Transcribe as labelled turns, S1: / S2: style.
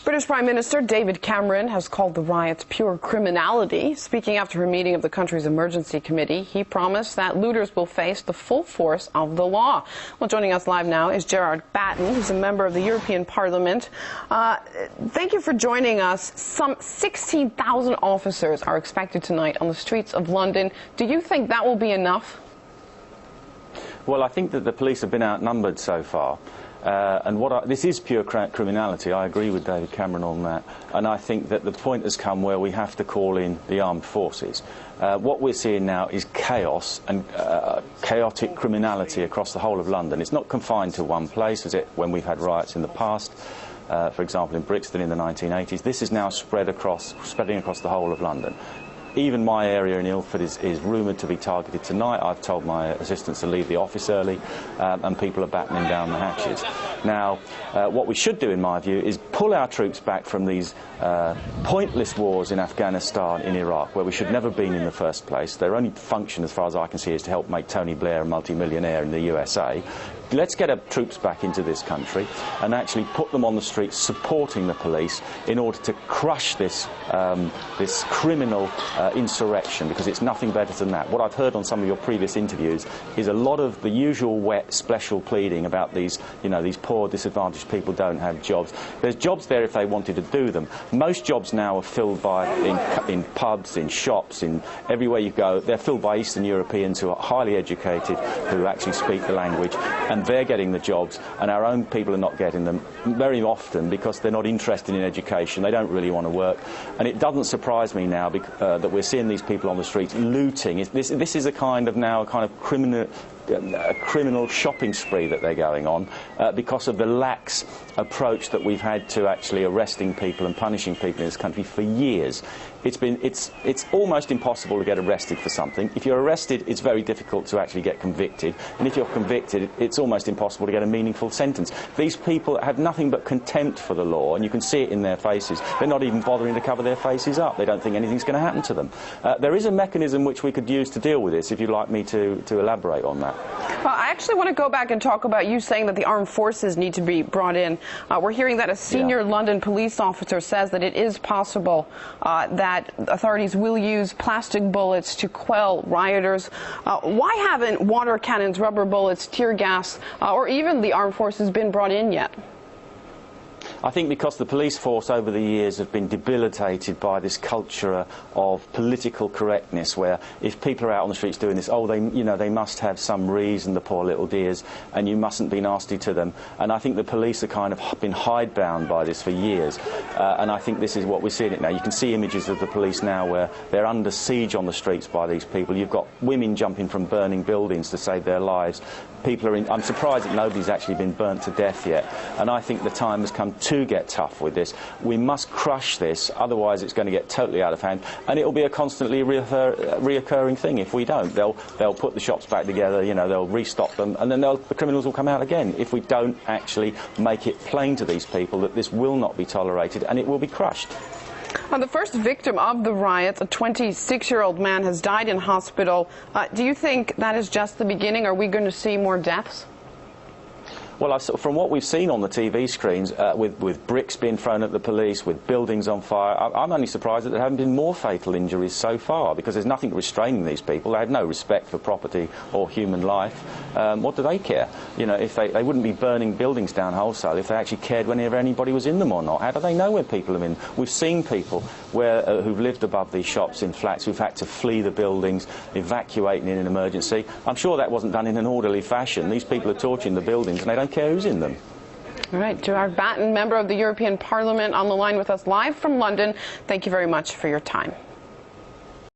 S1: British Prime Minister David Cameron has called the riots pure criminality. Speaking after a meeting of the country's emergency committee, he promised that looters will face the full force of the law. Well, joining us live now is Gerard Batten, who's a member of the European Parliament. Thank you for joining us. Some 16,000 officers are expected tonight on the streets of London. Do you think that will be enough?
S2: Well, I think that the police have been outnumbered so far. This is pure criminality. I agree with David Cameron on that. And I think that the point has come where we have to call in the armed forces. What we're seeing now is chaos and chaotic criminality across the whole of London. It's not confined to one place, as when we've had riots in the past. For example, in Brixton in the 1980s. This is now spreading across the whole of London. Even my area in Ilford is rumoured to be targeted tonight. I've told my assistants to leave the office early, and people are battening down the hatches. Now, what we should do, in my view, is pull our troops back from these pointless wars in Afghanistan, in Iraq, where we should never have been in the first place. Their only function, as far as I can see, is to help make Tony Blair a multi-millionaire in the USA. Let's get our troops back into this country and actually put them on the streets supporting the police in order to crush this criminal insurrection, because it's nothing better than that. What I've heard on some of your previous interviews is a lot of the usual wet special pleading about these poor disadvantaged people don't have jobs. There's jobs there if they wanted to do them. Most jobs now are filled by in pubs, in shops, in everywhere you go. They're filled by Eastern Europeans who are highly educated, who actually speak the language, and they're getting the jobs, and our own people are not getting them very often because they're not interested in education. They don't really want to work. And it doesn't surprise me now that we're seeing these people on the streets looting. This is a kind of criminal shopping spree that they're going on because of the lax approach that we've had to actually arresting people and punishing people in this country for years. It's almost impossible to get arrested for something. If you're arrested, it's very difficult to actually get convicted, and if you're convicted, it's almost impossible to get a meaningful sentence. These people have nothing but contempt for the law, and you can see it in their faces. They're not even bothering to cover their faces up. They don't think anything's going to happen to them. There is a mechanism which we could use to deal with this, if you'd like me to elaborate on that.
S1: Well, I actually want to go back and talk about you saying that the armed forces need to be brought in. We're hearing that a senior London police officer says that it is possible that authorities will use plastic bullets to quell rioters. Why haven't water cannons, rubber bullets, tear gas, or even the armed forces been brought in yet?
S2: I think because the police force over the years have been debilitated by this culture of political correctness, where if people are out on the streets doing this, they must have some reason, the poor little dears, and you mustn't be nasty to them. And I think the police are kind of been hidebound by this for years. And I think this is what we're seeing it now. You can see images of the police now where they're under siege on the streets by these people. You've got women jumping from burning buildings to save their lives. I'm surprised that nobody's actually been burnt to death yet. And I think the time has come to get tough with this. We must crush this, otherwise it's going to get totally out of hand, and it'll be a constantly reoccurring thing if we don't. They'll put the shops back together, they'll restock them, and then the criminals will come out again if we don't actually make it plain to these people that this will not be tolerated and it will be crushed.
S1: The first victim of the riots, a 26-year-old man, has died in hospital. Do you think that is just the beginning? Are we going to see more deaths?
S2: Well, from what we've seen on the TV screens, with bricks being thrown at the police, with buildings on fire, I'm only surprised that there haven't been more fatal injuries so far, because there's nothing restraining these people. They have no respect for property or human life. What do they care? If they wouldn't be burning buildings down wholesale if they actually cared whenever anybody was in them or not. How do they know where people are in? We've seen people who've lived above these shops in flats who've had to flee the buildings, evacuating in an emergency. I'm sure that wasn't done in an orderly fashion. These people are torching the buildings and they don't care who's in them.
S1: All right, Gerard Batten, member of the European Parliament, on the line with us live from London. Thank you very much for your time.